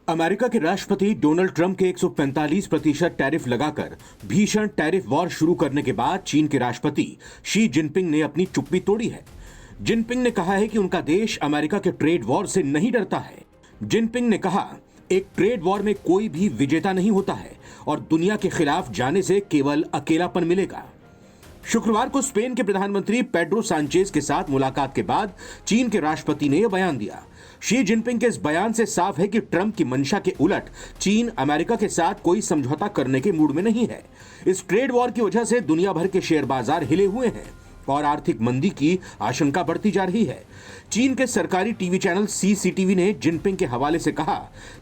America के राष्ट्रपति Donald Trump के 145% टैरिफ लगाकर भीषण टैरिफ वॉर शुरू करने के बाद चीन के राष्ट्रपति शी जिनपिंग ने अपनी चुप्पी तोड़ी है। जिनपिंग ने कहा है कि उनका देश अमेरिका के ट्रेड वॉर से नहीं डरता है। जिनपिंग ने कहा, एक ट्रेड वॉर में कोई भी विजेता नहीं होता है और दुनिया के खिलाफ जाने से केवल अकेलापन मिलेगा। शुक्रवार को स्पेन के प्रधानमंत्री पेड्रो सांचेज के साथ मुलाकात के बाद चीन के राष्ट्रपति ने यह बयान दिया। शी जिनपिंग के इस बयान से साफ है कि ट्रंप की मंशा के उलट चीन अमेरिका के साथ कोई समझौता करने के मूड में नहीं है। इस ट्रेड वॉर की वजह से दुनिया भर के शेयर बाजार हिले हुए हैं और आर्थिक मंदी की आशंका बढ़ती जा रही है। चीन के सरकारी टीवी चैनल CCTV ने जिनपिंग के हवाले से कहा,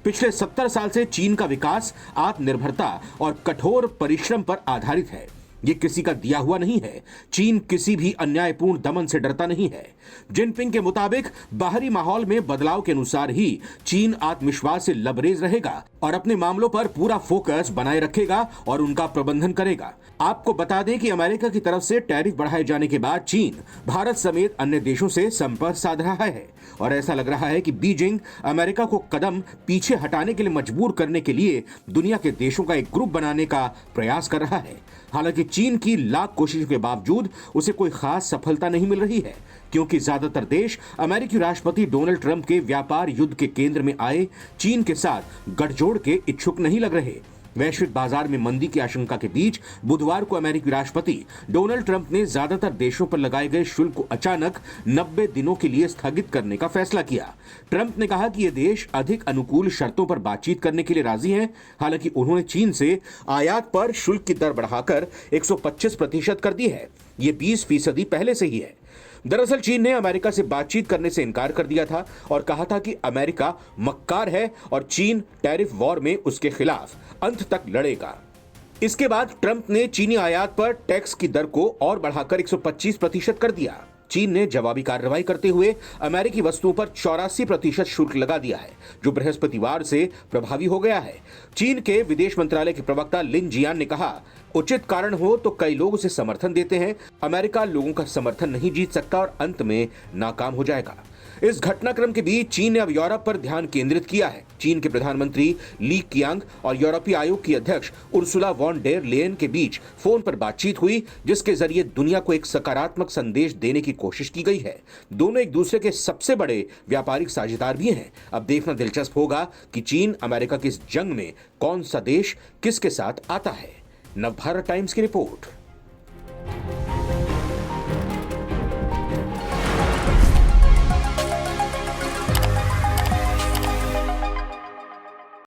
पिछले 70 साल से चीन का विकास आत्मनिर्भरता और कठोर परिश्रम पर आधारित है। ये किसी का दिया हुआ नहीं है। चीन किसी भी अन्यायपूर्ण दमन से डरता नहीं है। जिनपिंग के मुताबिक बाहरी माहौल में बदलाव के अनुसार ही चीन आत्मविश्वास से लबरेज रहेगा और अपने मामलों पर पूरा फोकस बनाए रखेगा और उनका प्रबंधन करेगा। आपको बता दें कि अमेरिका की तरफ से टैरिफ बढ़ाए जाने के बाद चीन भारत समेत अन्य देशों से संपर्क साध रहा है और ऐसा लग रहा है कि बीजिंग अमेरिका को कदम पीछे हटाने के लिए मजबूर करने के लिए दुनिया के देशों का एक ग्रुप बनाने का प्रयास कर रहा है। हालांकि चीन की लाख कोशिशों के बावजूद उसे कोई खास सफलता नहीं मिल रही है, क्योंकि ज्यादातर देश अमेरिकी राष्ट्रपति डोनाल्ड ट्रंप के व्यापार युद्ध के केंद्र में आए चीन के साथ गठजोड़ के इच्छुक नहीं लग रहे। वैश्विक बाजार में मंदी की आशंका के बीच बुधवार को अमेरिकी राष्ट्रपति डोनाल्ड ट्रंप ने ज्यादातर देशों पर लगाए गए शुल्क को अचानक 90 दिनों के लिए स्थगित करने का फैसला किया। ट्रंप ने कहा कि ये देश अधिक अनुकूल शर्तों पर बातचीत करने के लिए राजी हैं। हालांकि उन्होंने चीन से आयात पर शुल्क की दर बढ़ाकर 125% कर दी है। ये 20% पहले से ही है। दरअसल चीन ने अमेरिका से बातचीत करने से इनकार कर दिया था और कहा था कि अमेरिका मक्कार है और चीन टैरिफ वॉर में उसके खिलाफ अंत तक लड़ेगा। इसके बाद ट्रंप ने चीनी आयात पर टैक्स की दर को और बढ़ाकर 125% कर दिया। चीन ने जवाबी कार्रवाई करते हुए अमेरिकी वस्तुओं पर 84% शुल्क लगा दिया है, जो बृहस्पतिवार से प्रभावी हो गया है। चीन के विदेश मंत्रालय के प्रवक्ता लिन जियान ने कहा, उचित कारण हो तो कई लोग उसे समर्थन देते हैं। अमेरिका लोगों का समर्थन नहीं जीत सकता और अंत में नाकाम हो जाएगा। इस घटनाक्रम के बीच चीन ने अब यूरोप पर ध्यान केंद्रित किया है। चीन के प्रधानमंत्री ली कियांग और यूरोपीय आयोग की अध्यक्ष उर्सुला वॉन डेर लेयन के बीच फोन पर बातचीत हुई, जिसके जरिए दुनिया को एक सकारात्मक संदेश देने की कोशिश की गई है। दोनों एक दूसरे के सबसे बड़े व्यापारिक साझेदार भी हैं। अब देखना दिलचस्प होगा कि चीन अमेरिका की इस जंग में कौन सा देश किसके साथ आता है। नवभारत टाइम्स की रिपोर्ट।